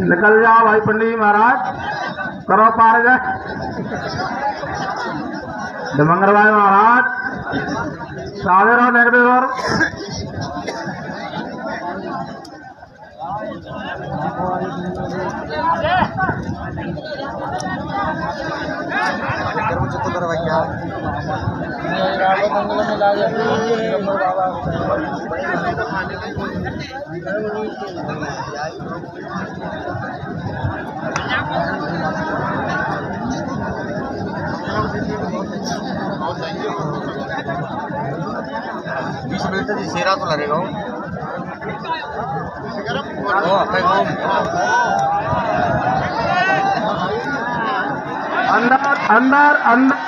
निकल जाओ भाई पंडित जी महाराज, करो पार गए मंगर भाई महाराज सादे रहो नेगेटिव और सेरा तो लगेगा अंदर अंदर अंदर